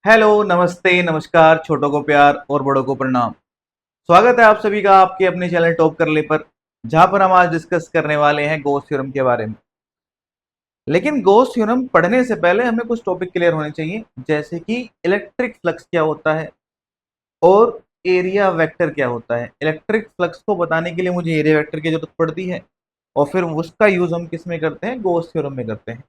Hello, नमस्ते, नमस्कार, छोटों को प्यार और बड़ों को प्रणाम। स्वागत है आप सभी का आपके अपने चैनल टॉप कर ले पर, जहां पर हम आज डिस्कस करने वाले हैं गॉस थ्योरम के बारे में। लेकिन गॉस थ्योरम पढ़ने से पहले हमें कुछ टॉपिक क्लियर होने चाहिए, जैसे कि इलेक्ट्रिक फ्लक्स क्या होता है और एरिया वेक्टर क्या होता है। इलेक्ट्रिक फ्लक्स को बताने के लिए मुझे एरिया वेक्टर की जरूरत पड़ती है और फिर उसका यूज हम किस में करते हैं, गॉस थ्योरम में करते हैं।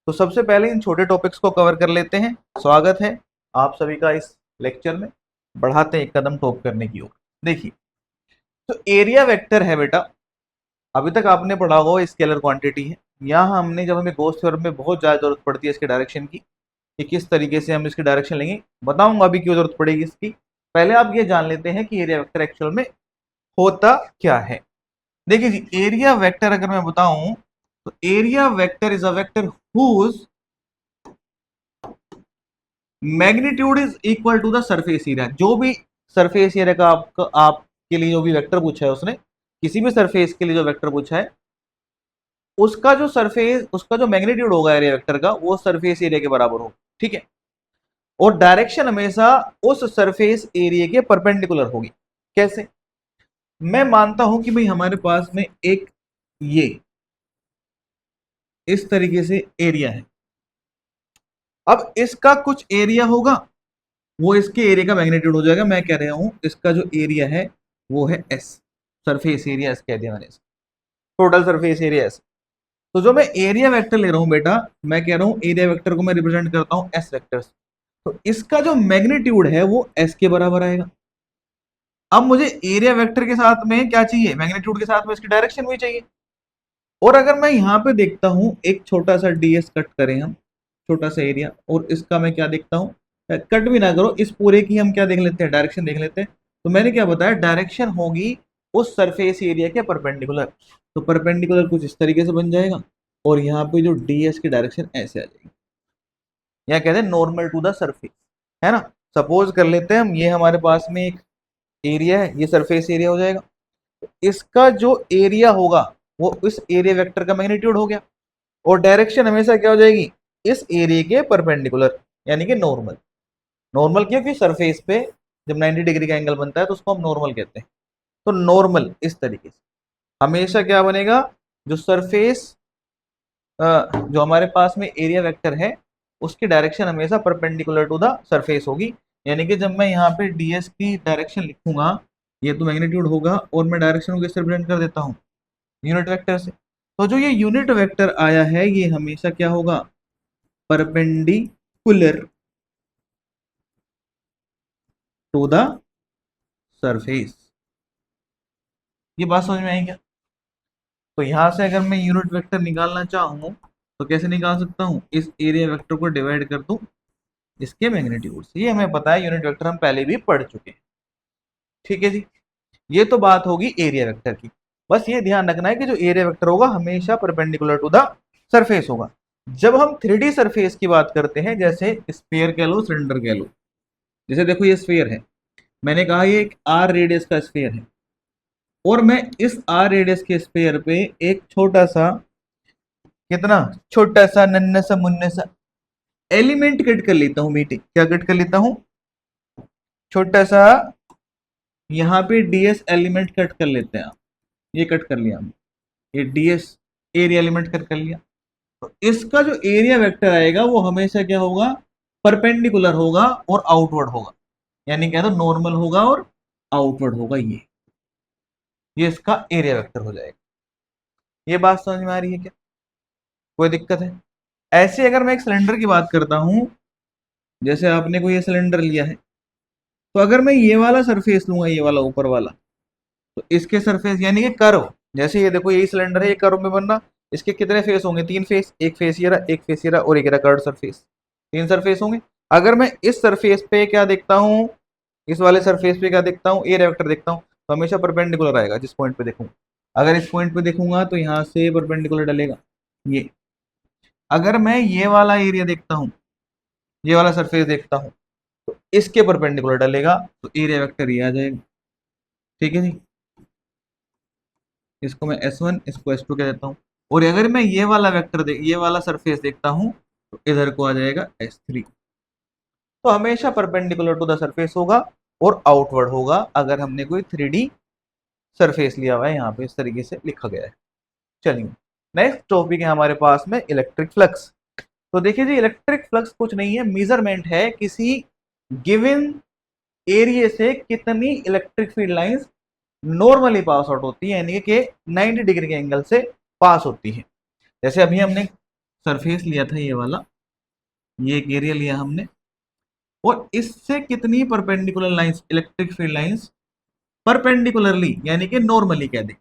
तो सबसे पहले इन छोटे टॉपिक्स को कवर कर लेते हैं। स्वागत है आप सभी का इस लेक्चर में। बढ़ाते हैं एक कदम टॉप करने की ओर। देखिए, तो एरिया वेक्टर है बेटा, अभी तक आपने पढ़ा होगा स्केलर क्वांटिटी है। यहाँ हमने जब हमें गॉस थ्योरम में बहुत ज्यादा जरूरत पड़ती है इसके डायरेक्शन की, कि किस तरीके से हम इसकी डायरेक्शन लेंगे, बताऊंगा अभी क्यों जरूरत पड़ेगी इसकी। पहले आप ये जान लेते हैं कि एरिया वेक्टर एक्चुअल में होता क्या है। देखिए जी, एरिया वेक्टर अगर मैं बताऊं तो area vector is a vector whose magnitude is equal to the surface area. जो भी सरफेस एरिया का आपके लिए जो भी वेक्टर पूछा है उसने, किसी भी सरफेस के लिए जो वेक्टर पूछा है, उसका जो मैग्नीट्यूड होगा एरिया वेक्टर का, वो सरफेस एरिया के बराबर हो। ठीक है। और डायरेक्शन हमेशा उस सरफेस एरिया के परपेंडिकुलर होगी। कैसे? मैं मानता हूं कि भाई हमारे पास में एक ये इस तरीके से एरिया है। अब इसका कुछ एरिया होगा, वो इसके एरिया का मैग्नीट्यूड हो जाएगा। मैं कह रहा हूं इसका जो एरिया है वो है एस, सरफेस एरिया एस कह दिया मैंने, टोटल सरफेस एरिया एस। तो जो मैं एरिया वेक्टर ले रहा हूं बेटा, मैं कह रहा हूं एरिया वेक्टर को मैं रिप्रेजेंट करता हूं एस वेक्टर से। तो इसका जो मैग्नीट्यूड है वो एस के बराबर आएगा। अब मुझे एरिया वेक्टर के साथ में क्या चाहिए, मैग्नीट्यूड के साथ में इसकी डायरेक्शन भी चाहिए। और अगर मैं यहाँ पे देखता हूँ एक छोटा सा डीएस कट करें हम, छोटा सा एरिया, और इसका मैं क्या देखता हूँ, कट भी ना करो, इस पूरे की हम क्या देख लेते हैं, डायरेक्शन देख लेते हैं। तो मैंने क्या बताया, डायरेक्शन होगी उस सरफेस एरिया के परपेंडिकुलर। तो परपेंडिकुलर कुछ इस तरीके से बन जाएगा, और यहाँ पे जो डीएस की डायरेक्शन ऐसे आ जाएगी। यहाँ कहते हैं नॉर्मल टू द सरफेस, है ना। सपोज कर लेते हैं हम, ये हमारे पास में एक एरिया है, ये सरफेस एरिया हो जाएगा। इसका जो एरिया होगा वो इस एरिया वेक्टर का मैग्नीट्यूड हो गया, और डायरेक्शन हमेशा क्या हो जाएगी, इस एरिया के परपेंडिकुलर, यानी कि नॉर्मल। नॉर्मल क्योंकि सरफेस पे जब 90 डिग्री का एंगल बनता है तो उसको हम नॉर्मल कहते हैं। तो नॉर्मल इस तरीके से हमेशा क्या बनेगा, जो सरफेस जो हमारे पास में एरिया वेक्टर है उसकी डायरेक्शन हमेशा परपेंडिकुलर टू द सरफेस होगी। यानी कि जब मैं यहाँ पे डीएस की डायरेक्शन लिखूंगा, ये तो मैग्नीट्यूड होगा, और मैं डायरेक्शन को किससे रिप्रेजेंट कर देता हूँ, यूनिट वेक्टर से। तो जो ये यूनिट वेक्टर आया है ये हमेशा क्या होगा, परपेंडिकुलर टू द सरफेस। ये बात समझ में आई क्या? तो यहां से अगर मैं यूनिट वेक्टर निकालना चाहूं तो कैसे निकाल सकता हूं, इस एरिया वेक्टर को डिवाइड कर दूं इसके मैग्नीट्यूड से। ये हमें पता है, यूनिट वेक्टर हम पहले भी पढ़ चुके हैं। ठीक है जी। ये तो बात होगी एरिया वेक्टर की। बस ये ध्यान रखना है कि जो एरिया वेक्टर होगा हमेशा परपेंडिकुलर टू द सरफेस होगा। जब हम 3D सरफेस की बात करते हैं, जैसे स्फीयर कह लो, सिलेंडर कह लो, जैसे देखो ये स्फीयर है, मैंने कहा ये एक आर रेडियस का स्फीयर है, और मैं इस आर रेडियस के स्फीयर पे एक छोटा सा, कितना छोटा सा नन्ना सा मुन्ना सा एलिमेंट कट कर लेता हूं बेटे। क्या कट कर लेता हूं, छोटा सा, यहाँ पे डीएस एलिमेंट कट कर लेते हैं आप। ये कट कर लिया हमने, ये डीएस एरिया एलिमेंट कट कर लिया। तो इसका जो एरिया वेक्टर आएगा वो हमेशा क्या होगा, परपेंडिकुलर होगा और आउटवर्ड होगा। यानी क्या, तो नॉर्मल होगा और आउटवर्ड होगा। ये इसका एरिया वेक्टर हो जाएगा। ये बात समझ में आ रही है क्या, कोई दिक्कत है? ऐसे अगर मैं एक सिलेंडर की बात करता हूं, जैसे आपने कोई ये सिलेंडर लिया है, तो अगर मैं ये वाला सरफेस लूंगा, ये वाला ऊपर वाला, तो इसके सरफेस यानी कि कर्व, जैसे ये देखो यही सिलेंडर है, ये कर्व में बनना, इसके कितने फेस होंगे, 3 फेस। एक फेस ये रहा, एक फेस ये रहा, और एक रहा कर्व सरफेस। 3 सरफेस होंगे। अगर मैं इस सरफेस पे क्या देखता हूँ, इस वाले सरफेस पे क्या देखता हूँ, एरिया वेक्टर देखता हूँ, तो हमेशा परपेंडिकुलर आएगा जिस पॉइंट पे देखूंगा। अगर इस पॉइंट पे देखूंगा तो यहाँ से परपेंडिकुलर डलेगा ये। अगर मैं ये वाला एरिया देखता हूँ, ये वाला सरफेस देखता हूँ, तो इसके परपेंडिकुलर डलेगा, तो एरिया वेक्टर ये आ जाएगा। ठीक है जी। इसको मैं S1, इसको S2 कह देता हूँ। और अगर मैं ये वाला सरफेस देखता हूँ, तो इधर को आ जाएगा S3। तो तो हमेशा परपेंडिकुलर टू द सरफेस होगा और आउटवर्ड होगा अगर हमने कोई 3D सरफेस लिया हुआ है। यहाँ पे इस तरीके से लिखा गया है। चलिए नेक्स्ट टॉपिक है हमारे पास में इलेक्ट्रिक फ्लक्स। तो देखिए जी, इलेक्ट्रिक फ्लक्स कुछ नहीं है, मेजरमेंट है किसी गिवन एरिया से कितनी electric field lines normally pass out होती है, यानी कि 90 डिग्री के एंगल से पास होती है। जैसे अभी हमने सरफेस लिया था ये वाला, ये एक एरिया लिया हमने, और इससे कितनी perpendicular lines, electric field lines perpendicularly यानी कि नॉर्मली कह दे,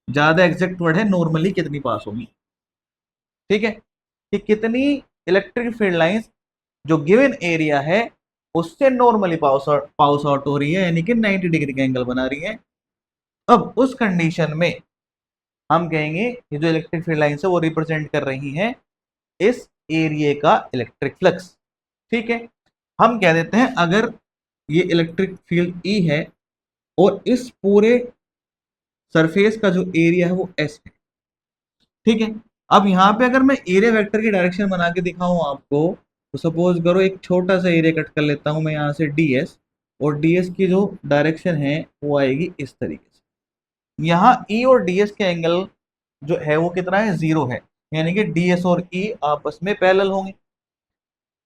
ज्यादा एग्जैक्ट वर्ड है, नॉर्मली कितनी पास होगी। ठीक है, कि कितनी इलेक्ट्रिक फील्ड लाइंस जो गिवन एरिया है उससे नॉर्मली पास आउट हो रही है, यानी कि 90 डिग्री का एंगल बना रही है। अब उस कंडीशन में हम कहेंगे ये जो इलेक्ट्रिक फील्ड लाइंस है वो रिप्रेजेंट कर रही है इस एरिया का इलेक्ट्रिक फ्लक्स। ठीक है, हम कह देते हैं अगर ये इलेक्ट्रिक फील्ड ई है और इस पूरे सरफेस का जो एरिया है वो एस है। ठीक है, अब यहाँ पे अगर मैं एरिया वेक्टर की डायरेक्शन बना के दिखाऊं आपको, तो सपोज करो एक छोटा सा एरिया कट कर लेता हूं मैं यहाँ से ds, और ds की जो डायरेक्शन है वो आएगी इस तरीके से। यहाँ e और ds के एंगल जो है वो कितना है, 0 है, यानी कि ds और e आपस में पैरेलल होंगे।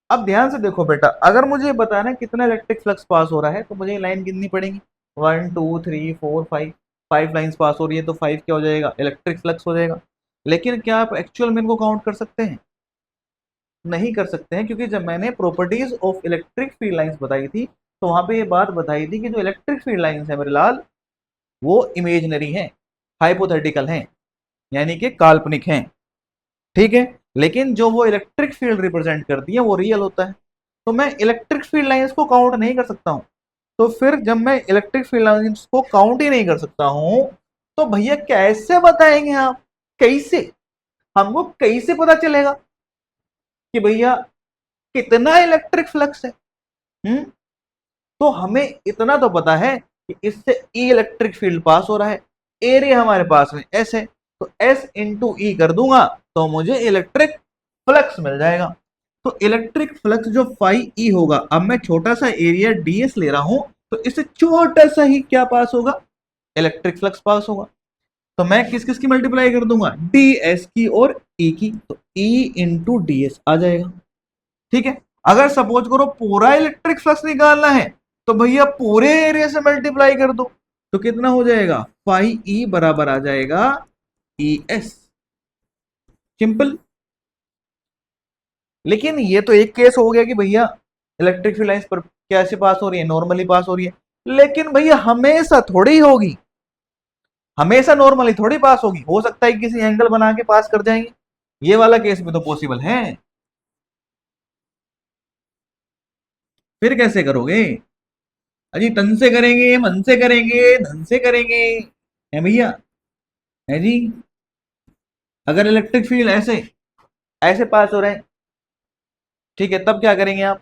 अब ध्यान से देखो बेटा, अगर मुझे बताना है कितना इलेक्ट्रिक फ्लक्स पास हो रहा है तो मुझे लाइन गिननी पड़ेगी, 1 2 3 4 5, 5 लाइंस पास हो रही है तो 5 क्या हो जाएगा, इलेक्ट्रिक फ्लक्स हो जाएगा। लेकिन क्या आप एक्चुअल में इनको काउंट कर सकते हैं? नहीं कर सकते हैं, क्योंकि जब मैंने properties of electric field lines बताई थी तो वहां पे ये बात बताई थी कि जो इलेक्ट्रिक फील्ड लाइंस है मेरे लाल वो इमेजनरी है, हाइपोथेटिकल हैं, यानी कि काल्पनिक हैं। ठीक है, लेकिन जो वो इलेक्ट्रिक फील्ड रिप्रेजेंट करती है वो रियल होता है। तो मैं इलेक्ट्रिक फील्ड लाइंस को काउंट नहीं कर सकता हूं। तो फिर जब मैं इलेक्ट्रिक फील्ड लाइंस को काउंट ही नहीं कर सकता हूं तो भैया कैसे बताएंगे आप, कैसे हमको कैसे पता चलेगा कि भैया कितना इलेक्ट्रिक फ्लक्स है? तो हमें इतना तो पता है कि इससे ई इलेक्ट्रिक फील्ड पास हो रहा है, एरिया हमारे पास में एस है, तो एस इंटू ई कर दूंगा तो मुझे इलेक्ट्रिक फ्लक्स मिल जाएगा। तो इलेक्ट्रिक फ्लक्स जो फाई ई होगा, अब मैं छोटा सा एरिया ds ले रहा हूं तो इससे छोटा सा ही क्या पास होगा, इलेक्ट्रिक फ्लक्स पास होगा। तो मैं किस किस की मल्टीप्लाई कर दूंगा, ds की और e की, तो e इंटू ds आ जाएगा। ठीक है, अगर सपोज करो पूरा इलेक्ट्रिक फ्लक्स निकालना है तो भैया पूरे एरिया से मल्टीप्लाई कर दो, तो कितना हो जाएगा, फाई ई बराबर आ जाएगा ई एस। सिंपल। लेकिन ये तो एक केस हो गया कि भैया इलेक्ट्रिक फील्ड लाइंस पर कैसे पास हो रही है, नॉर्मली पास हो रही है। लेकिन भैया हमेशा थोड़ी होगी, हमेशा नॉर्मली थोड़ी पास होगी, हो सकता है किसी एंगल बना के पास कर जाएंगे, ये वाला केस भी तो पॉसिबल है। फिर कैसे करोगे? अजी तन से करेंगे, मन से करेंगे, धन से करेंगे, है भैया, है जी। अगर इलेक्ट्रिक फील्ड ऐसे ऐसे पास हो रहे हैं, ठीक है, तब क्या करेंगे आप?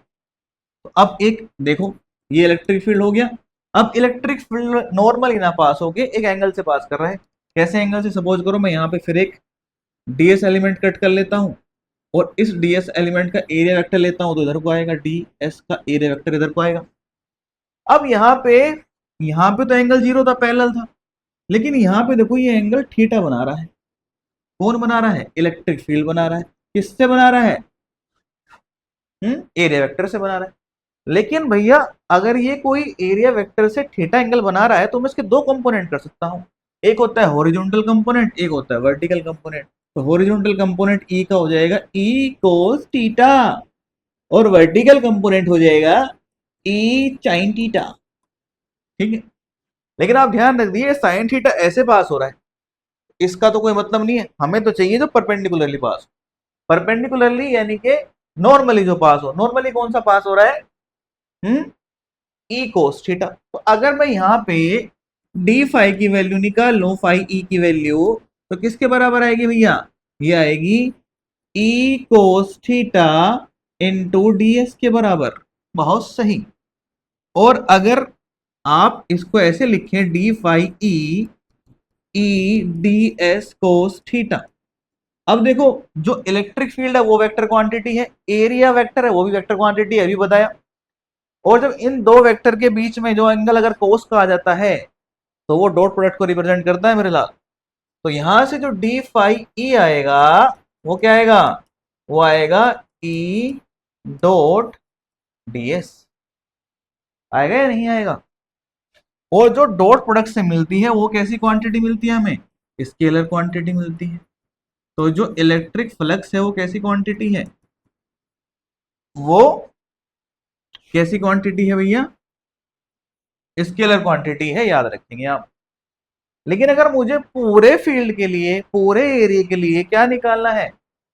तो अब एक देखो, ये इलेक्ट्रिक फील्ड हो गया। अब इलेक्ट्रिक फील्ड नॉर्मली ना पास होके एक एंगल से पास कर रहा है। कैसे एंगल से? सपोज करो मैं यहाँ पे फिर एक ds एलिमेंट कट कर लेता हूँ और इस ds एलिमेंट का एरिया वेक्टर लेता हूँ तो इधर को आएगा, ds का एरिया वेक्टर इधर को आएगा। अब यहाँ पे तो एंगल 0 था, पैरेलल था, लेकिन यहाँ पे देखो ये एंगल थीटा बना रहा है। कौन बना रहा है? इलेक्ट्रिक फील्ड बना रहा है। किससे बना रहा है? एरिया वेक्टर से बना रहा है। लेकिन भैया अगर ये कोई एरिया वेक्टर से थीटा एंगल बना रहा है तो मैं इसके दो कंपोनेंट कर सकता हूँ, एक होता है हॉरिजॉन्टल कंपोनेंट, एक होता है वर्टिकल कंपोनेंट। तो हॉरिजॉन्टल कंपोनेंट ई का हो जाएगा ई कोस थीटा और वर्टिकल कंपोनेंट हो जाएगा ई साइन थीटा। ठीक है, लेकिन आप ध्यान रख दिए साइन थीटा ऐसे पास हो रहा है, इसका तो कोई मतलब नहीं है, हमें तो चाहिए जो परपेंडिकुलरली पास। परपेंडिकुलरली यानी कि नॉर्मली जो पास हो, नॉर्मली कौन सा पास हो रहा है, ई कोस थीटा। तो अगर मैं यहाँ पे डी फाई की वैल्यू निकाल लूं, फाई ई की वैल्यू, तो किसके बराबर आएगी भैया? ये आएगी E cos theta into D S के बराबर। बहुत सही। और अगर आप इसको ऐसे लिखें D phi E E D S cos theta, अब देखो जो इलेक्ट्रिक फील्ड है वो वेक्टर क्वांटिटी है, एरिया वेक्टर है वो भी वेक्टर क्वांटिटी है, अभी बताया। और जब इन दो वेक्टर के बीच में जो एंगल अगर कोस का आ जाता है तो वो डॉट प्रोडक्ट को रिप्रेजेंट करता है मेरे लाल। तो यहां से जो डी फाई ई आएगा वो क्या आएगा, वो आएगा ई डॉट डीएस। आएगा या नहीं आएगा। और जो डॉट प्रोडक्ट से मिलती है वो कैसी क्वांटिटी मिलती है हमें, स्केलर क्वांटिटी मिलती है। तो जो इलेक्ट्रिक फ्लक्स है वो कैसी क्वांटिटी है, वो कैसी क्वांटिटी है भैया, स्केलर क्वांटिटी है, याद रखेंगे आप। लेकिन अगर मुझे पूरे फील्ड के लिए, पूरे एरिया के लिए क्या निकालना है,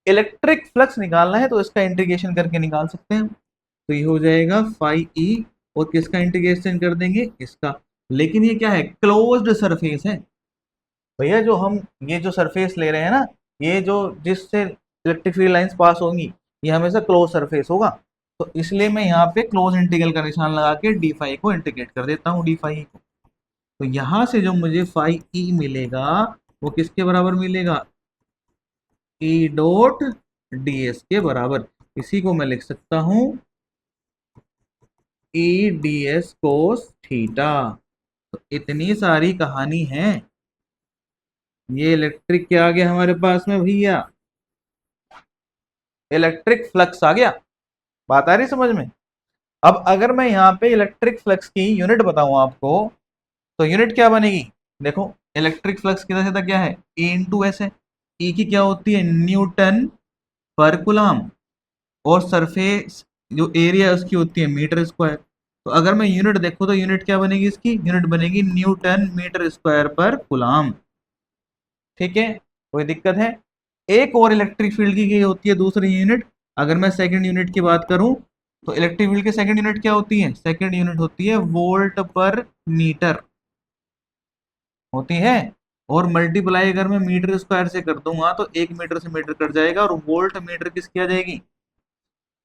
इलेक्ट्रिक फ्लक्स निकालना है, तो इसका इंटीग्रेशन करके निकाल सकते हैं। तो ये हो जाएगा फाई ई, और किसका इंटीग्रेशन कर देंगे, इसका। लेकिन ये क्या है, क्लोज्ड सरफेस है भैया। जो हम ये जो सरफेस ले रहे हैं ना, ये जो जिससे इलेक्ट्रिक फील्ड लाइंस पास होंगी, ये हमेशा क्लोज सरफेस होगा। तो इसलिए मैं यहाँ पे क्लोज इंटीग्रल का निशान लगा के डी फाई को इंटीग्रेट कर देता हूँ, डी फाई को। तो यहां से जो मुझे फाई ई मिलेगा वो किसके बराबर मिलेगा, ई डॉट डीएस के बराबर। इसी को मैं लिख सकता हूं ई डी एस कोस थीटा। तो इतनी सारी कहानी है। ये इलेक्ट्रिक क्या आ गया हमारे पास में भैया, इलेक्ट्रिक फ्लक्स आ गया। बात आ रही समझ में। अब अगर मैं यहाँ पे इलेक्ट्रिक फ्लक्स की यूनिट बताऊं आपको, तो यूनिट क्या बनेगी, देखो इलेक्ट्रिक फ्लक्स किधर से तक क्या है, ई इंटू एस है। ई की क्या होती है, न्यूटन पर कूलम। और सरफेस जो एरिया है उसकी होती है मीटर स्क्वायर। तो अगर मैं यूनिट देखूं तो यूनिट क्या बनेगी, इसकी यूनिट बनेगी न्यूटन मीटर स्क्वायर पर कूलम। ठीक है, कोई दिक्कत है। एक और इलेक्ट्रिक फील्ड की होती है दूसरी यूनिट। अगर मैं सेकंड यूनिट की बात करूं तो इलेक्ट्रिक फील्ड की सेकंड यूनिट क्या होती है, सेकंड यूनिट होती है वोल्ट पर मीटर होती है। और मल्टीप्लाई अगर मैं मीटर स्क्वायर से कर दूंगा तो एक मीटर से मीटर कट जाएगा, और वोल्ट मीटर किसकी आ जाएगी,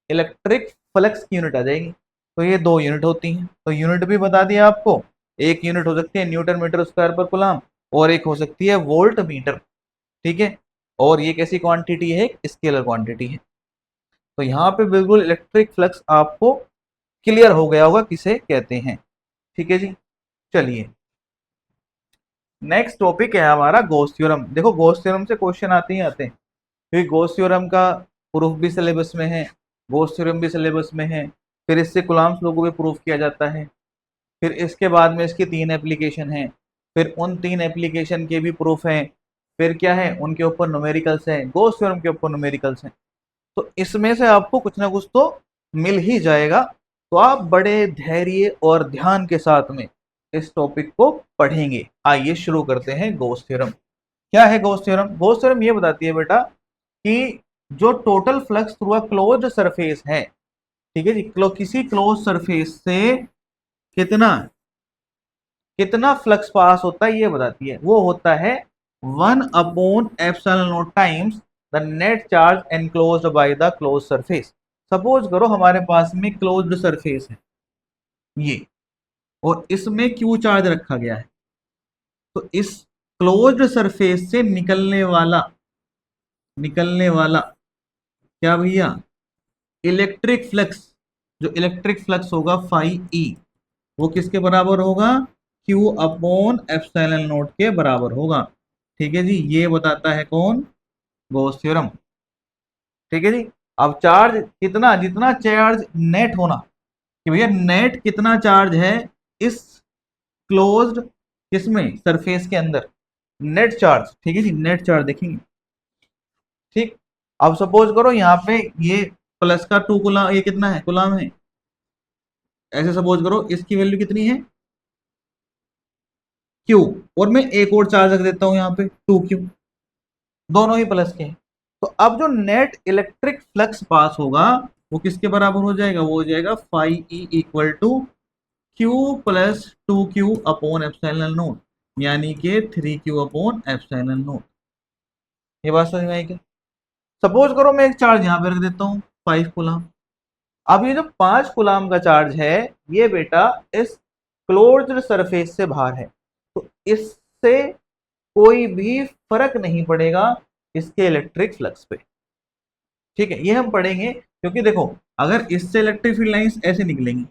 इलेक्ट्रिक फ्लक्स की यूनिट आ जाएगी। तो ये दो यूनिट होती हैं। तो यूनिट भी बता दिया आपको, एक यूनिट हो सकती है न्यूटन मीटर स्क्वायर पर कूलम, और एक हो सकती है वोल्ट मीटर। ठीक है, और ये कैसी क्वांटिटी है, स्केलर क्वांटिटी है। तो यहाँ पे बिल्कुल इलेक्ट्रिक फ्लक्स आपको क्लियर हो गया होगा किसे कहते हैं। ठीक है जी, चलिए नेक्स्ट टॉपिक है हमारा गॉस थ्योरम। देखो गॉस थ्योरम से क्वेश्चन आते ही आते हैं, क्योंकि गॉस थ्योरम का प्रूफ भी सिलेबस में है, गॉस थ्योरम भी सिलेबस में है। फिर इससे कूलॉम्स लॉ को भी प्रूफ किया जाता है। फिर इसके बाद में इसकी 3 एप्लीकेशन हैं, फिर उन 3 एप्लीकेशन के भी प्रूफ हैं। फिर क्या है, उनके ऊपर न्यूमेरिकल्स हैं, गॉस थ्योरम के ऊपर न्यूमेरिकल्स हैं। तो इसमें से आपको कुछ ना कुछ तो मिल ही जाएगा। तो आप बड़े धैर्य और ध्यान के साथ में इस टॉपिक को पढ़ेंगे। आइए शुरू करते हैं गॉस थ्योरम। क्या है गॉस थ्योरम, गॉस थ्योरम ये बताती है बेटा कि जो total flux through a closed surface है, ठीक है जी, किसी क्लोज सरफेस से कितना कितना फ्लक्स पास होता है ये बताती है। वो होता है 1/ε0 times the net charge enclosed by the close surface. Suppose करो हमारे पास में क्लोज्ड सरफेस है ये, और इसमें क्यू चार्ज रखा गया है। तो इस क्लोज्ड सरफेस से निकलने वाला क्या भैया, इलेक्ट्रिक फ्लक्स, जो इलेक्ट्रिक फ्लक्स होगा फाई ई, वो किसके बराबर होगा, क्यू अपॉन एप्सिलॉन नॉट के बराबर होगा। ठीक है जी, ये बताता है कौन, गॉस थ्योरम। ठीक है जी। अब चार्ज कितना, जितना चार्ज नेट होना, कि भैया नेट कितना चार्ज है इस क्लोज्ड किसमें, सरफेस के अंदर, नेट चार्ज। ठीक है जी, नेट चार्ज देखेंगे। ठीक, अब सपोज करो यहाँ पे ये प्लस का 2 गुलाम, ये कितना है, गुलाम है। ऐसे सपोज करो इसकी वैल्यू कितनी है, क्यू, और मैं एक और चार्ज रख देता हूं यहाँ पे 2Q, दोनों ही प्लस के हैं। तो अब जो नेट इलेक्ट्रिक फ्लक्स पास होगा वो किसके बराबर हो जाएगा, वो हो जाएगा phi E equal to Q plus 2Q upon epsilon naught, यानी कि 3Q अपॉन एप्सिलॉन नोट। ये बात समझ में आई क्या। सपोज करो मैं एक चार्ज यहाँ पे रख देता हूँ 5 कूलम। अब ये जो 5 कूलम का चार्ज है ये बेटा इस क्लोज्ड सरफेस से बाहर है, तो इससे कोई भी फर्क नहीं पड़ेगा इसके इलेक्ट्रिक फ्लक्स पे। ठीक है, ये हम पढ़ेंगे, क्योंकि देखो अगर इससे इलेक्ट्रिक फील्ड लाइंस ऐसे निकलेंगी,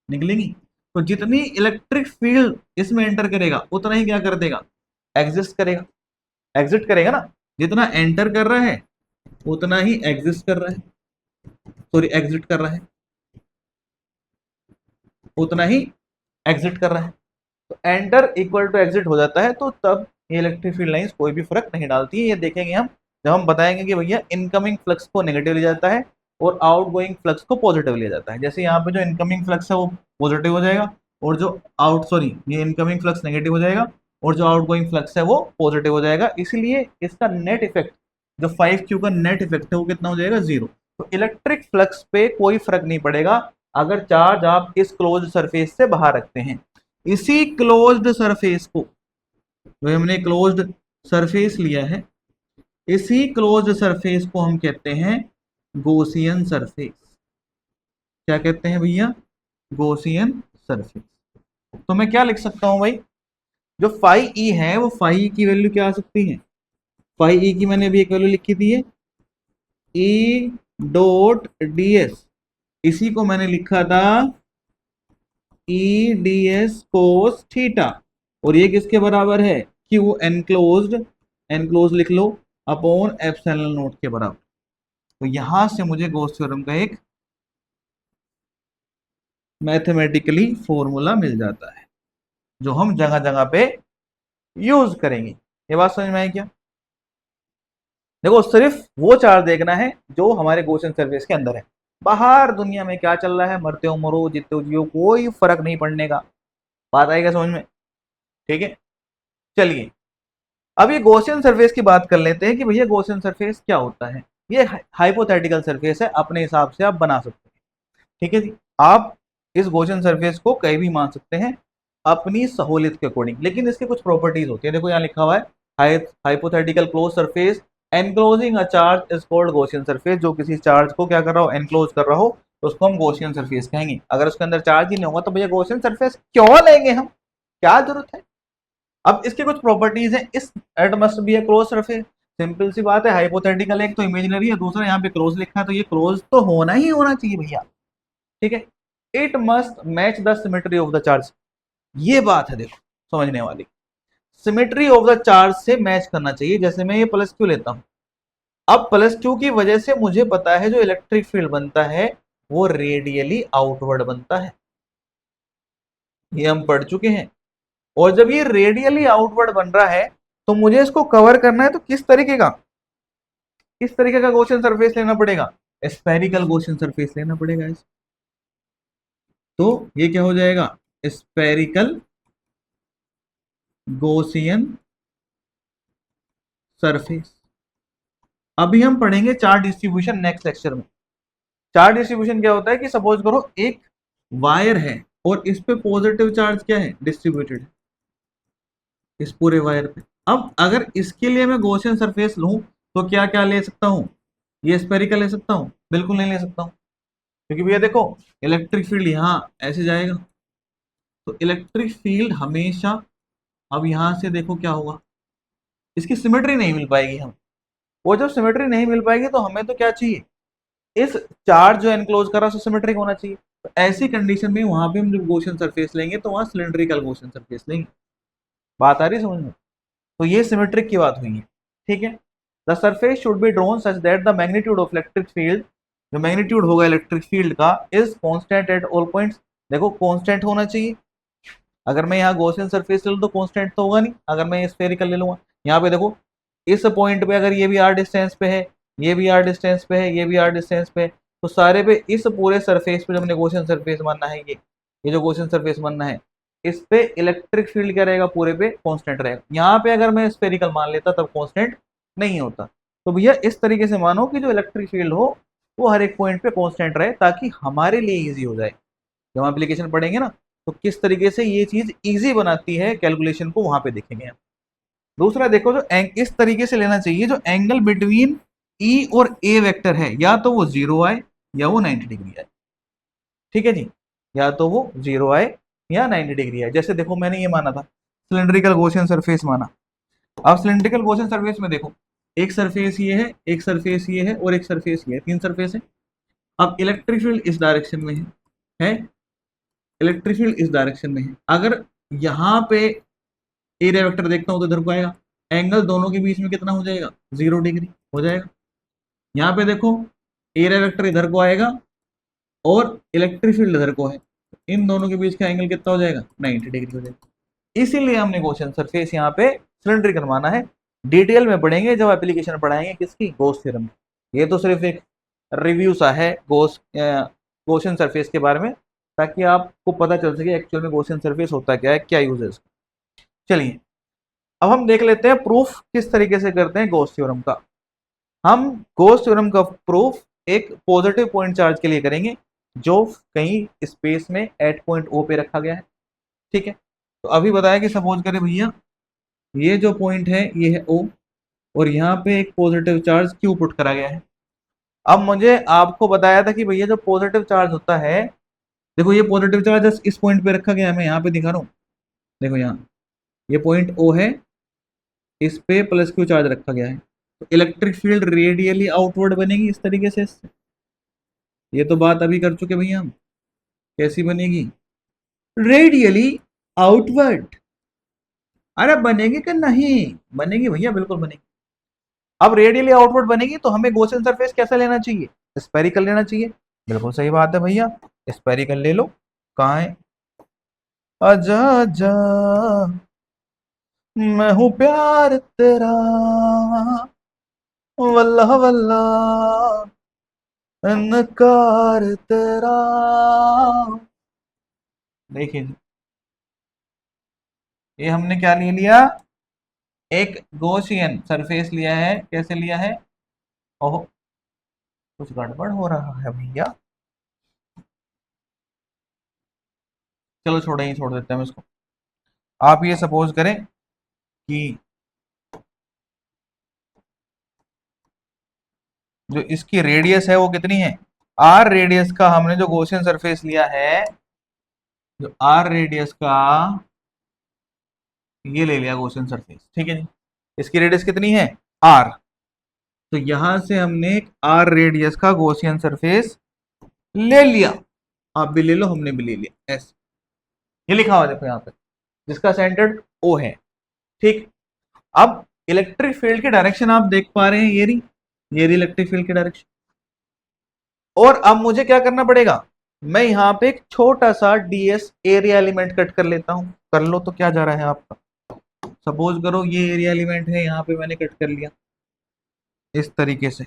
निकलेंगी। तो जितनी इलेक्ट्रिक फील्ड इसमें एंटर करेगा उतना ही क्या कर देगा, एग्जिस्ट करेगा, एग्जिट करेगा ना। जितना एंटर कर रहा है उतना ही एग्जिस्ट कर रहा है, सॉरी एग्जिट कर रहा है, उतना ही एग्जिट कर रहा है। तो एंटर इक्वल टू एग्जिट हो जाता है, तो तब ये इलेक्ट्रिक फील्ड लाइंस कोई भी फर्क नहीं डालती है। ये देखेंगे हम जब हम बताएंगे कि भैया इनकमिंग फ्लक्स को नेगेटिव लिया जाता है और आउटगोइंग फ्लक्स को पॉजिटिव लिया जाता है। जैसे यहाँ पे जो इनकमिंग फ्लक्स है वो पॉजिटिव हो जाएगा, और जो आउट सॉरी ये इनकमिंग फ्लक्स नेगेटिव हो जाएगा और जो आउटगोइंग फ्लक्स है वो पॉजिटिव हो जाएगा। इसलिए इसका नेट इफेक्ट, जो 5Q का नेट इफेक्ट है वो कितना हो जाएगा, 0। तो इलेक्ट्रिक फ्लक्स पे कोई फर्क नहीं पड़ेगा अगर चार्ज आप इस क्लोज सरफेस से बाहर रखते हैं। इसी क्लोज्ड सरफेस को, जो हमने क्लोज्ड सरफेस लिया है, इसी क्लोज्ड सरफेस को हम कहते हैं गॉसियन सरफेस। क्या कहते हैं भैया, गॉसियन सरफेस। तो मैं क्या लिख सकता हूं भाई, जो फाई ई है वो फाई ई की वैल्यू क्या आ सकती है, फाई ई की मैंने अभी एक वैल्यू लिखी थी है ई डॉट डी एस, इसी को मैंने लिखा था ई डी एस कोस थीटा, और ये किसके बराबर है, क्यू एनक्लोज्ड, एनक्लोज लिख लो, अपॉन एप्सिलॉन नॉट के बराबर। तो यहां से मुझे गॉस थ्योरम का एक मैथमेटिकली फॉर्मूला मिल जाता है जो हम जगह जगह पे यूज करेंगे। ये बात समझ में आई क्या? देखो सिर्फ वो चार्ज देखना है जो हमारे गॉसियन सरफेस के अंदर है, बाहर दुनिया में क्या चल रहा है, मरते हो मरो, जीते हो जियो, कोई फर्क नहीं पड़ने का। बात आएगा समझ में? ठीक है, चलिए अब ये गॉसियन सरफेस की बात कर लेते हैं कि भैया गॉसियन सरफेस क्या होता है। ये हाइपोथेटिकल सरफेस है, अपने हिसाब से आप बना सकते हैं। ठीक है जी, आप इस गॉसियन सरफेस को कहीं भी मान सकते हैं अपनी सहूलियत के अकॉर्डिंग, लेकिन इसके कुछ प्रॉपर्टीज होती है। देखो यहाँ लिखा हुआ है hypothetical close surface enclosing a charge is called Gaussian surface. जो किसी चार्ज को क्या कर रहा हो, एनक्लोज कर रहा हो, तो उसको हम गॉसियन सरफेस कहेंगे। अगर उसके अंदर चार्ज ही नहीं होगा तो भैया गॉसियन सरफेस क्यों लेंगे हम, क्या जरूरत है। अब इसके कुछ प्रॉपर्टीज हैं, इस it must be a close surface. Simple सी बात है, हाइपोथेटिकल एक तो इमेजिनरी है, दूसरा यहाँ पे क्लोज लिखा है, तो ये क्लोज तो होना ही होना चाहिए भैया। ठीक है, it must match the symmetry of the charge, ये बात है देखो समझने वाली, सिमेट्री ऑफ द चार्ज से मैच करना चाहिए। जैसे मैं ये प्लस क्यू लेता हूं, अब प्लस क्यू की वजह से मुझे पता है जो इलेक्ट्रिक फील्ड बनता है वो रेडियली आउटवर्ड बनता है, ये हम पढ़ चुके हैं। और जब ये रेडियली आउटवर्ड बन रहा है तो मुझे इसको कवर करना है, तो किस तरीके का, किस तरीके का गॉसियन सरफेस लेना पड़ेगा, स्फेरिकल गॉसियन सरफेस लेना पड़ेगा इस। तो ये क्या हो जाएगा, स्फेरिकल गॉसियन सरफेस। अभी हम पढ़ेंगे चार्ज डिस्ट्रीब्यूशन नेक्स्ट लेक्चर में। चार्ज डिस्ट्रीब्यूशन क्या होता है कि सपोज करो एक वायर है और इस पे पॉजिटिव चार्ज क्या है, डिस्ट्रीब्यूटेड है इस पूरे वायर पे। अब अगर इसके लिए मैं गॉसियन सरफेस लूं तो क्या क्या ले सकता हूं, ये स्फेरिकल ले सकता हूं, बिल्कुल नहीं ले सकता हूं, क्योंकि भैया देखो इलेक्ट्रिक फील्ड यहाँ ऐसे जाएगा, तो इलेक्ट्रिक फील्ड हमेशा, अब यहां से देखो क्या होगा, इसकी सिमेट्री नहीं मिल पाएगी हम। वो जब सिमेट्री नहीं मिल पाएगी तो हमें तो क्या चाहिए, इस चार्ज जो एनक्लोज कर रहा है सिमेट्रिक होना चाहिए। तो ऐसी कंडीशन में वहां पे हम जब गॉसियन सरफेस लेंगे तो वहां सिलेंड्रिकल गॉसियन सरफेस लेंगे। बात आ रही समझ में? तो ये सिमेट्रिक की बात हुई है। ठीक है, the surface should be drawn such that the magnitude of electric field, जो मैग्नीट्यूड होगा इलेक्ट्रिक फील्ड का, is constant at all points. देखो कांस्टेंट होना चाहिए। अगर मैं यहाँ गॉसियन सरफेस ले लूँ तो कांस्टेंट तो होगा नहीं, अगर मैं स्फेरिकल ले लूंगा। यहाँ पे देखो इस पॉइंट पे अगर ये भी आर डिस्टेंस पे है, ये भी आर डिस्टेंस पे है, ये भी आर डिस्टेंस पे है, तो सारे पे इस पूरे सरफेस पे जब हमने गॉसियन सरफेस मानना है, ये जो गॉसियन सरफेस मानना है, इस पे इलेक्ट्रिक फील्ड क्या रहेगा, पूरे पे कांस्टेंट रहेगा। यहाँ पे अगर मैं स्फेरिकल मान लेता तब कांस्टेंट नहीं होता। तो भैया इस तरीके से मानो कि जो इलेक्ट्रिक फील्ड हो वो हर एक पॉइंट पे कांस्टेंट रहे, ताकि हमारे लिए इजी हो जाए। जब हम एप्लीकेशन पढ़ेंगे ना तो किस तरीके से ये चीज इजी बनाती है कैलकुलेशन को, वहां पे देखेंगे हम। दूसरा देखो, जो इस तरीके से लेना चाहिए, जो एंगल बिटवीन ई और ए वेक्टर है, या तो वो 0 आए या वो 90 डिग्री आए। ठीक है जी, या तो वो 0 आए या 90 डिग्री आए। जैसे देखो मैंने ये माना था सिलेंड्रिकल गॉसियन सरफेस माना। अब सिलेंड्रिकल गॉसियन सरफेस में देखो एक सरफेस ये है, एक सरफेस ये है और एक सरफेस ये है, 3 सरफेस है। अब इलेक्ट्रिक फील्ड इस डायरेक्शन में है, इलेक्ट्रिक फील्ड इस डायरेक्शन में है। अगर यहाँ पे एरिया वेक्टर देखता हूँ तो इधर को आएगा, एंगल दोनों के बीच में कितना हो जाएगा, 0 डिग्री हो जाएगा। यहाँ पे देखो एरिया वेक्टर इधर को आएगा और इलेक्ट्रिक फील्ड इधर को है, इन दोनों के बीच का एंगल कितना हो जाएगा, 90 डिग्री हो जाएगा। इसीलिए हमने गॉसियन सरफेस यहाँ पे सिलेंड्रिकल माना है। डिटेल में पढ़ेंगे जब एप्लीकेशन पढ़ाएंगे किसकी, गॉस थ्योरम। ये तो सिर्फ एक रिव्यू सा है गॉसियन सरफेस के बारे में, ताकि आपको पता चल सके एक्चुअल में गॉसियन सरफेस होता क्या है, क्या यूज है इसका। चलिए अब हम देख लेते हैं प्रूफ किस तरीके से करते हैं गॉस थ्योरम का। हम गॉस थ्योरम का प्रूफ एक पॉजिटिव पॉइंट चार्ज के लिए करेंगे जो कहीं स्पेस में एट पॉइंट ओ पे रखा गया है। ठीक है, तो अभी बताया कि सपोज करें भैया ये जो पॉइंट है ये है ओ, और यहाँ पे एक पॉजिटिव चार्ज क्यू पुट करा गया है। अब मुझे आपको बताया था कि भैया जो पॉजिटिव चार्ज होता है, देखो ये पॉजिटिव चार्ज इस पॉइंट पे रखा गया है, मैं यहाँ पे दिखा रहा हूँ, देखो यहाँ ये पॉइंट ओ है, इस पे प्लस क्यू चार्ज रखा गया है, तो इलेक्ट्रिक फील्ड रेडियली आउटवर्ड बनेगी इस तरीके से इससे। ये तो बात अभी कर चुके भैया हम, कैसी बनेगी, रेडियली आउटवर्ड। अरे बनेगी कि नहीं बनेगी भैया, बिल्कुल बनेगी। अब रेडियली आउटवर्ड बनेगी तो हमें गॉसियन सरफेस कैसा लेना चाहिए, स्फेरिकल लेना चाहिए। बिल्कुल सही बात है भैया, स्फेरिकल ले लो। कहाँ है, आजा आजा मैं हूं प्यार तेरा, वल्लाह वल्लाह इनकार तेरा। देखिए ये हमने क्या ले लिया, एक गॉसियन सरफेस लिया है। कैसे लिया है, ओहो कुछ गड़बड़ हो रहा है भैया, चलो छोड़े ही छोड़ देते हैं इसको। आप ये सपोज करें कि जो इसकी रेडियस है वो कितनी है, आर रेडियस का हमने जो गॉसियन सरफेस लिया है, जो आर रेडियस का ये ले लिया गॉसियन सरफेस। ठीक है जी, इसकी रेडियस कितनी है, आर, तो यहां से हमने एक आर रेडियस का गॉसियन सरफेस ले लिया। आप भी ले लो, हमने भी ले लिया, ऐसे ये लिखा हुआ देखो यहाँ पे, जिसका सेंटर ओ है। ठीक, अब इलेक्ट्रिक फील्ड की डायरेक्शन आप देख पा रहे हैं, ये रही इलेक्ट्रिक फील्ड की डायरेक्शन। और अब मुझे क्या करना पड़ेगा, मैं यहाँ पे एक छोटा सा डीएस एरिया एलिमेंट कट कर लेता हूं। कर लो, तो क्या जा रहा है आपका, सपोज करो ये एरिया एलिमेंट है, यहाँ पे मैंने कट कर लिया इस तरीके से।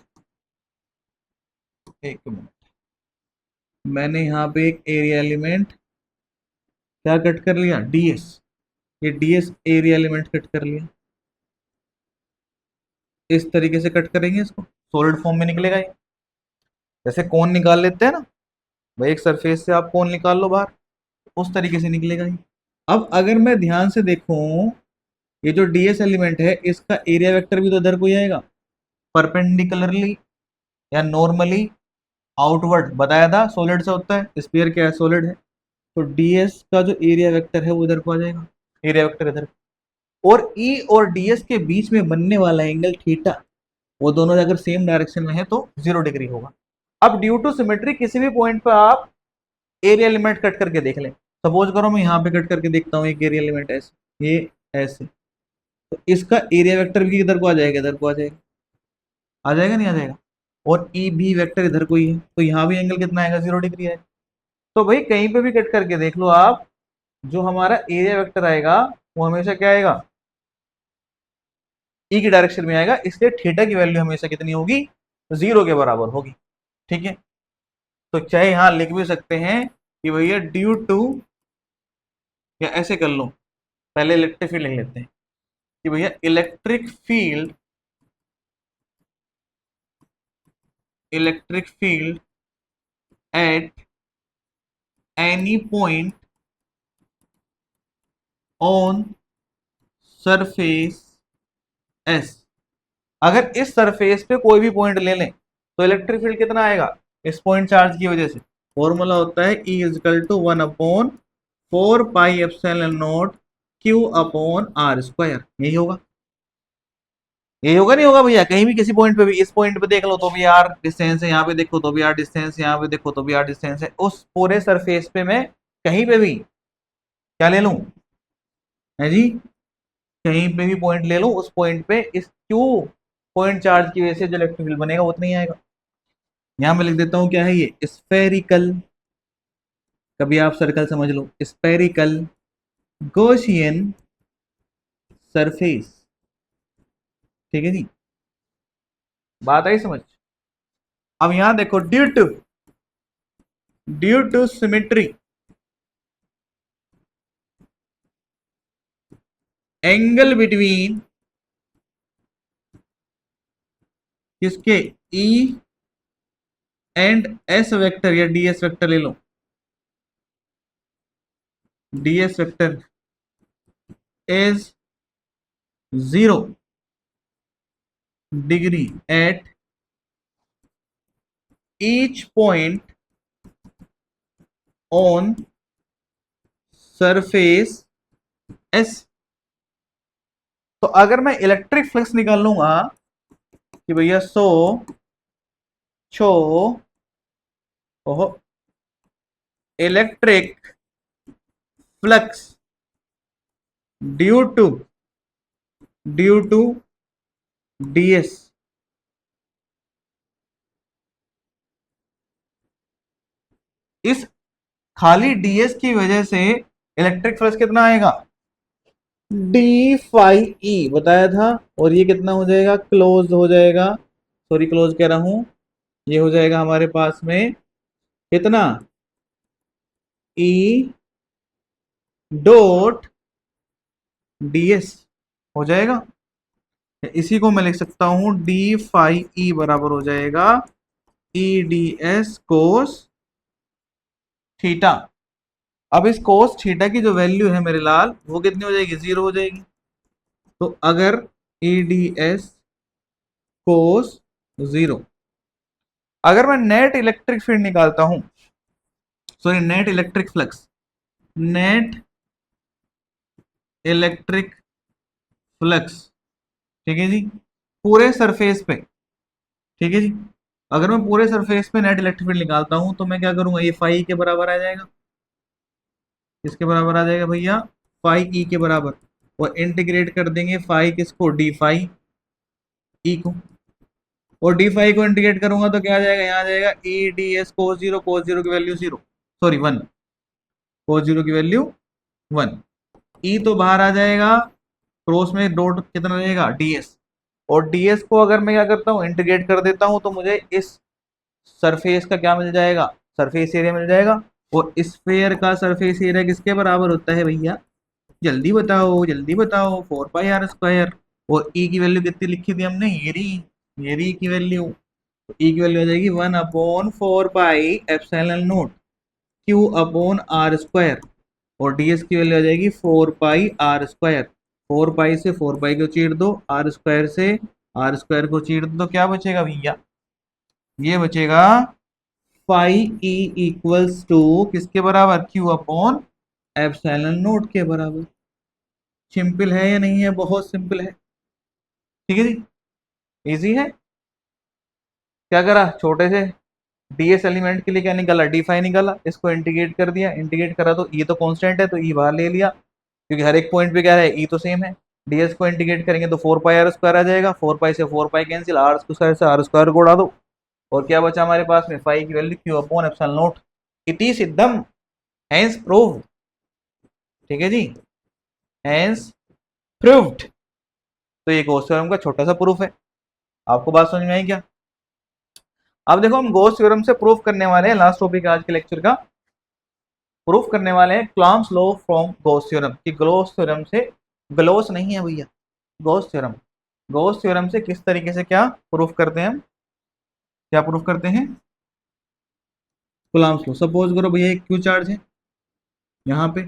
एक मिनट, मैंने यहाँ पे एक एरिया एलिमेंट क्या कट कर लिया, डीएस, ये डीएस एरिया एलिमेंट कट कर लिया। इस तरीके से कट करेंगे इसको, सॉलिड फॉर्म में निकलेगा ये, जैसे कौन निकाल लेते हैं ना भाई, एक सरफेस से आप कौन निकाल लो बाहर, उस तरीके से निकलेगा ये। अब अगर मैं ध्यान से देखूं, ये जो डीएस एलिमेंट है इसका एरिया वेक्टर भी तो इधर को ही आएगा, परपेंडिकुलरली या नॉर्मली आउटवर्ड। बताया था सॉलिड से होता है, स्फीयर क्या है, सॉलिड है, तो डीएस का जो एरिया वेक्टर है वो इधर को आ जाएगा, एरिया वेक्टर इधर। और ई और डीएस के बीच में बनने वाला एंगल थीटा, वो दोनों अगर सेम डायरेक्शन में है तो 0 डिग्री होगा। अब ड्यू टू सिमेट्री किसी भी पॉइंट पर आप एरिया एलिमेंट कट करके देख लें। सपोज करो मैं यहाँ पे कट करके देखता हूँ एक एरिया एलिमेंट ऐसे, ये ऐसे, तो इसका एरिया वेक्टर भी इधर को आ जाएगा, इधर को आ जाएगा, आ जाएगा नहीं आ जाएगा। और ई भी वेक्टर इधर को ही है, तो यहाँ भी एंगल कितना आएगा, 0 डिग्री है। तो भाई कहीं पे भी कट करके देख लो आप, जो हमारा एरिया वेक्टर आएगा वो हमेशा क्या आएगा, ई की डायरेक्शन में आएगा, इसलिए थीटा की वैल्यू हमेशा कितनी होगी, 0 के बराबर होगी। ठीक है, तो चाहे यहां लिख भी सकते हैं कि भैया ड्यू टू, या ऐसे कर लो, पहले इलेक्ट्रिक फील्ड लिख लेते हैं कि भैया electric field at any point on surface S. अगर इस सरफेस पे कोई भी पॉइंट ले लें तो इलेक्ट्रिक फील्ड कितना आएगा, इस पॉइंट चार्ज की वजह से फॉर्मूला होता है E equal to 1/4πε0 Q upon R square. यही होगा, यही होगा नहीं होगा भैया, कहीं भी किसी पॉइंट पे भी, इस पॉइंट पे देख लो तो भी आर डिस्टेंस है, यहाँ पे देखो तो भी आर डिस्टेंस, यहाँ पे देखो तो भी आर डिस्टेंस है, उस पूरे सरफेस पे मैं कहीं पे भी क्या ले लूं, है जी, कहीं पे भी पॉइंट ले लूं, उस पॉइंट पे इस क्यू पॉइंट चार्ज की वजह से जो इलेक्ट्रिक फील्ड बनेगा वो तो नहीं आएगा। यहां मैं लिख देता हूं क्या है ये, स्फेरिकल, कभी आप सर्कल समझ लो, स्फेरिकल गॉसियन सरफेस। ठीक है जी, बात आई समझ। अब यहां देखो, due to symmetry angle between किसके, ई एंड एस वेक्टर या डीएस वेक्टर ले लो, DS vector is 0 degree at each point on surface S. तो अगर मैं इलेक्ट्रिक फ्लक्स निकाल लूंगा कि भैया शो ओहो electric flux due to DS, इस खाली डीएस की वजह से इलेक्ट्रिक फ्लक्स कितना आएगा, डी फाई ई बताया था, और ये कितना हो जाएगा, क्लोज हो जाएगा, सॉरी क्लोज कह रहा हूं, ये हो जाएगा हमारे पास में कितना, ई डॉट डीएस हो जाएगा। इसी को मैं लिख सकता हूं डी फाई ई बराबर हो जाएगा ई डी एस कोस थीटा। अब इस कोस थीटा की जो वैल्यू है मेरे लाल वो कितनी हो जाएगी, 0 हो जाएगी। तो अगर ई डी एस कोस 0, अगर मैं नेट इलेक्ट्रिक फील्ड निकालता हूं, sorry net electric flux, net electric flux, ठीक है जी, पूरे सरफेस पे, ठीक है जी, अगर मैं पूरे सरफेस पे नेट इलेक्ट्रिक फील्ड निकालता हूं तो मैं क्या करूंगा, ये फाई के बराबर आ जाएगा, किसके बराबर आ जाएगा भैया, फाई ई के बराबर, और इंटीग्रेट कर देंगे फाई किसको, डी फाई ई को, और डी फाई को इंटीग्रेट करूंगा तो क्या आ जाएगा, यहाँ आ जाएगा ई डी एस कोस जीरो की वैल्यू 0, सॉरी 1, कोस 0 की वैल्यू 1, ई तो बाहर आ जाएगा, क्रॉस में डॉट कितना रहेगा, डीएस, और डीएस को अगर मैं क्या करता हूँ, इंटीग्रेट कर देता हूँ तो मुझे इस सरफेस का क्या मिल जाएगा, सरफेस एरिया मिल जाएगा। और स्फेयर का सरफेस एरिया किसके बराबर होता है भैया, जल्दी बताओ जल्दी बताओ, 4 पाई r स्क्वायर। और ई की वैल्यू कितनी लिखी थी हमने, ये री की वैल्यू, तो ई की वैल्यू आ जाएगी 1/4 pi epsilon naught Q upon R square, और डीएस की वैल्यू आ जाएगी 4 पाई r स्क्वायर। 4 पाई से 4 पाई को चीर दो, आर स्क्वायर से आर स्क्वायर को चीर दो, तो क्या बचेगा भैया, ये बचेगा फाई ई इक्वल्स टू किसके बराबर, क्यू अपॉन एप्सिलॉन नॉट के बराबर। सिंपल है या नहीं है, बहुत सिंपल है, ठीक है जी, इजी है। क्या करा, छोटे से डीएस एलिमेंट के लिए क्या निकाला, डी फाई निकाला, इसको इंटीग्रेट कर दिया, इंटीग्रेट करा तो ये तो कांस्टेंट है तो ई बाहर ले लिया, क्योंकि हर एक पॉइंट पे क्या है, ई तो सेम है। डीएस को इंटीग्रेट करेंगे तो 4 पाई r स्क्वायर आ जाएगा, 4 पाई से 4 पाई कैंसिल, आर स्क्वायर से आर स्क्वायर को उड़ा दो, और क्या बचा हमारे पास में, फाई की value Q upon epsilon not. It is एकदम हैंस प्रूव्ड, ठीक है जी, हैंस प्रूव्ड। तो ये गॉस थ्योरम का छोटा सा प्रूफ है, आपको बात समझ में आई क्या। अब देखो हम गॉस थ्योरम से प्रूफ करने वाले हैं, लास्ट टॉपिक आज के लेक्चर का, प्रूफ करने वाले हैं क्लॉम्स लॉ फ्रॉम गॉस थ्योरम, कि गॉस थ्योरम से, ग्लोस नहीं है भैया, गॉस थ्योरम, गॉस थ्योरम से किस तरीके से क्या प्रूफ करते हैं हम, क्या प्रूफ करते हैं, कूलम्ब्स लॉ। सपोज करो भैया एक क्यू चार्ज है यहाँ पे,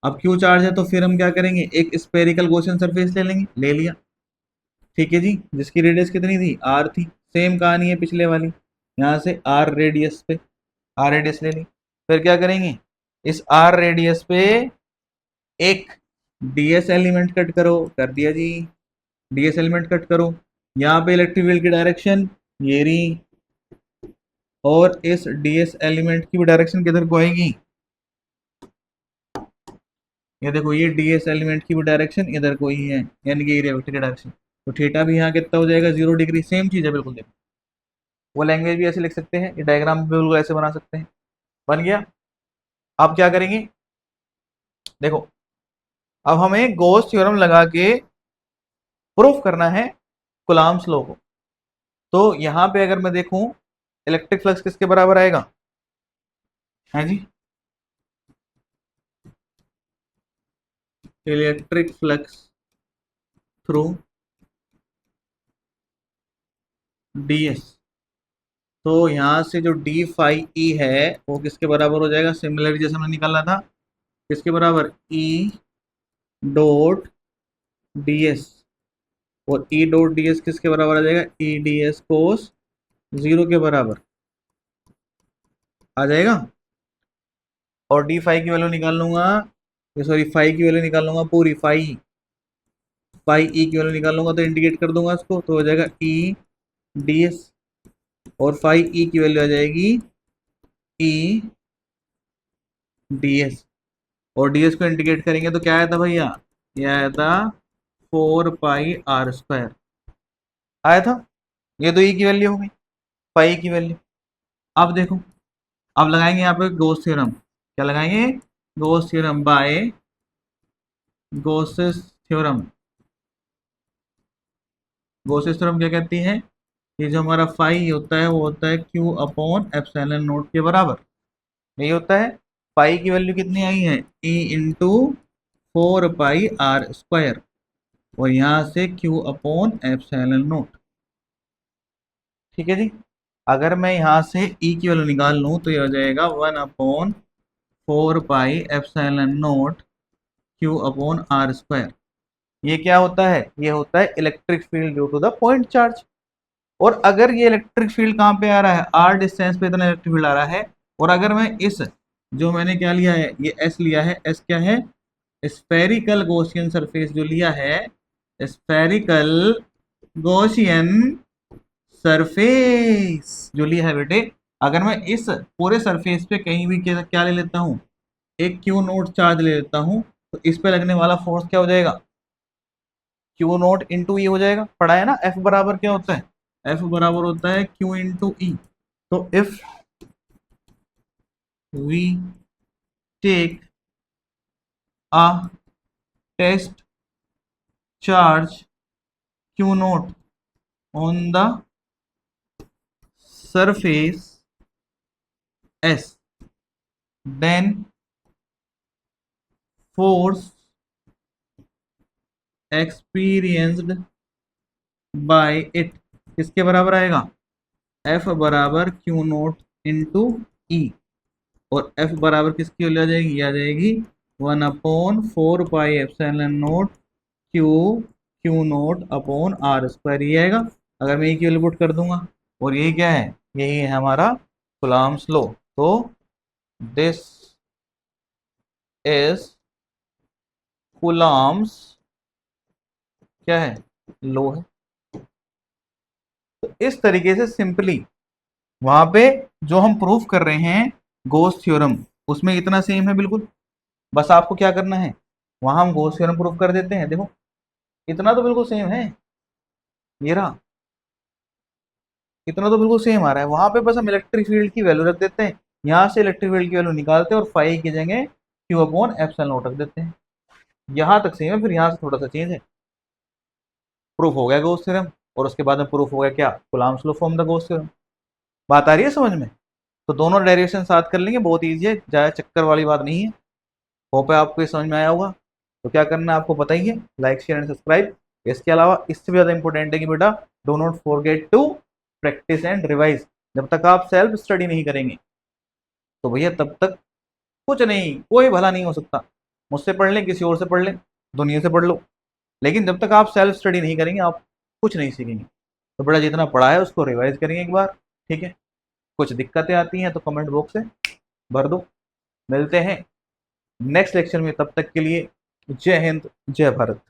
अब क्यू चार्ज है तो फिर हम क्या करेंगे, एक स्पेरिकल गॉसियन सरफेस ले लेंगे, ले लिया, ठीक है जी, जिसकी रेडियस कितनी थी, आर थी, सेम कहानी है पिछले वाली, यहाँ से आर रेडियस पे, आर रेडियस ले ली, फिर क्या करेंगे, इस आर रेडियस पे एक डीएस एलिमेंट कट करो, कर दिया जी, डीएस एलिमेंट कट करो, यहाँ पे इलेक्ट्रिक फील्ड की डायरेक्शन ये रही, और इस डीएस एलिमेंट की भी डायरेक्शन किधर को आएगी, ये देखो ये ds एलिमेंट की भी डायरेक्शन इधर को ही है, यानी कि एरिया वेक्टर की डायरेक्शन। तो थीटा भी यहाँ कितना हो जाएगा, 0 डिग्री। सेम चीज़ है बिल्कुल। देखो वो लैंग्वेज भी ऐसे लिख सकते हैं, ये डायग्राम भी बिल्कुल ऐसे बना सकते हैं। बन गया। अब क्या करेंगे, देखो अब हमें गॉस थ्योरम लगा के प्रूफ करना है कूलम्ब्स लॉ को। तो यहां पे अगर मैं देखूं, इलेक्ट्रिक फ्लक्स किसके बराबर आएगा, है जी, इलेक्ट्रिक फ्लक्स थ्रू ds। तो यहां से जो डी फाई ई है वो किसके बराबर हो जाएगा, सिमिलरली जैसे हमने निकाला था, किसके बराबर, ई डॉट ds। और ई डॉट ds किसके बराबर आ जाएगा, ई ds कोस 0 के बराबर आ जाएगा। और डी फाई की वैल्यू निकाल लूंगा, सॉरी फाई की वैल्यू निकाल लूंगा पूरी, फाई फाई ई की वैल्यू निकाल लूंगा, तो इंडिकेट कर दूंगा इसको, तो हो जाएगा ई ds। और फाई ई की वैल्यू आ जाएगी ई ds। और ds को इंडिकेट करेंगे तो क्या आया था भैया, ये आया था 4 पाई r² आया था। ये तो ई की वैल्यू हो गई, पाई की वैल्यू। अब देखो, अब लगाएंगे यहाँ पे गॉस थ्योरम। क्या लगाएंगे, Gauss theorem by Gauss's theorem. Gauss's theorem क्या कहती है, ये जो हमारा फाई होता है वो होता है क्यू अपॉन एप्सिलॉन नोट के बराबर, यही होता है। पाई की वैल्यू कितनी आई है, ई इंटू 4 पाई r²। और यहाँ से क्यू अपॉन एप्सिलॉन नोट। ठीक है जी। अगर मैं यहाँ से ई की वैल्यू निकाल लूँ तो ये हो जाएगा 1/4 pi epsilon naught Q upon r²। ये क्या होता है, ये होता है electric field due to the point charge. और अगर ये इलेक्ट्रिक फील्ड कहाँ पे आ रहा है, r डिस्टेंस पे इतना इलेक्ट्रिक फील्ड आ रहा है। और अगर मैं इस, जो मैंने क्या लिया है, ये s लिया है, s क्या है, स्फेरिकल गॉसियन सरफेस जो लिया है, स्फेरिकल गॉसियन सरफेस जो लिया है बेटे, अगर मैं इस पूरे सरफेस पे कहीं भी क्या ले लेता हूँ, एक क्यू नोट चार्ज ले लेता हूँ, तो इस पे लगने वाला फोर्स क्या हो जाएगा, क्यू नोट इंटू ई हो जाएगा। पढ़ा है ना, एफ बराबर क्या होता है, एफ बराबर होता है क्यू इंटू ई। तो if we take a test charge Q naught on the surface S, then force experienced by it किसके बराबर आएगा, एफ बराबर क्यू नोट इंटू ई। और एफ बराबर किसकी वैल्यू आ जाएगी, आ जाएगी 1/4 pi epsilon naught Q Q naught upon r²। ये आएगा अगर मैं ई की वैल्यू पुट कर दूंगा। और यही क्या है, यही है हमारा कूलम्ब्स लॉ। तो दिस इज कूलम्ब्स क्या है, लॉ है। तो इस तरीके से सिंपली वहां पे जो हम प्रूफ कर रहे हैं गॉस थ्योरम, उसमें इतना सेम है बिल्कुल। बस आपको क्या करना है, वहां हम गॉस थ्योरम प्रूफ कर देते हैं, देखो इतना तो बिल्कुल सेम है, ये रहा, इतना तो बिल्कुल सेम आ रहा है। वहां पे बस हम इलेक्ट्रिक फील्ड की वैल्यू रख देते हैं, यहाँ से इलेक्ट्रिक फील्ड की वैल्यू निकालते हैं और फाई की जगह क्यू अपॉन एप्सिलॉन नोट रख देते हैं। यहाँ तक सेम है, फिर यहाँ से थोड़ा सा चेंज है। प्रूफ हो गया गॉस थ्योरम, और उसके बाद में प्रूफ हो गया क्या, Coulomb's law from the Gauss theorem. बात आ रही है समझ में। तो दोनों डेरिवेशन साथ कर लेंगे, बहुत ईजी है, ज़्यादा चक्कर वाली बात नहीं है। होप है आपको ये समझ में आया होगा। तो क्या करना है आपको पता ही है, लाइक शेयर एंड सब्सक्राइब। इसके अलावा इससे भी ज़्यादा इंपॉर्टेंट है कि बेटा do not forget to practise and revise. जब तक आप सेल्फ स्टडी नहीं करेंगे तो भैया तब तक कुछ नहीं, कोई भला नहीं हो सकता। मुझसे पढ़ लें, किसी और से पढ़ लें, दुनिया से पढ़ लो, लेकिन जब तक आप सेल्फ स्टडी नहीं करेंगे आप कुछ नहीं सीखेंगे। तो बेटा जितना पढ़ा है उसको रिवाइज करेंगे एक बार, ठीक है। कुछ दिक्कतें आती हैं तो कमेंट बॉक्स से भर दो। मिलते हैं नेक्स्ट लेक्चर में, तब तक के लिए जय हिंद जय भारत।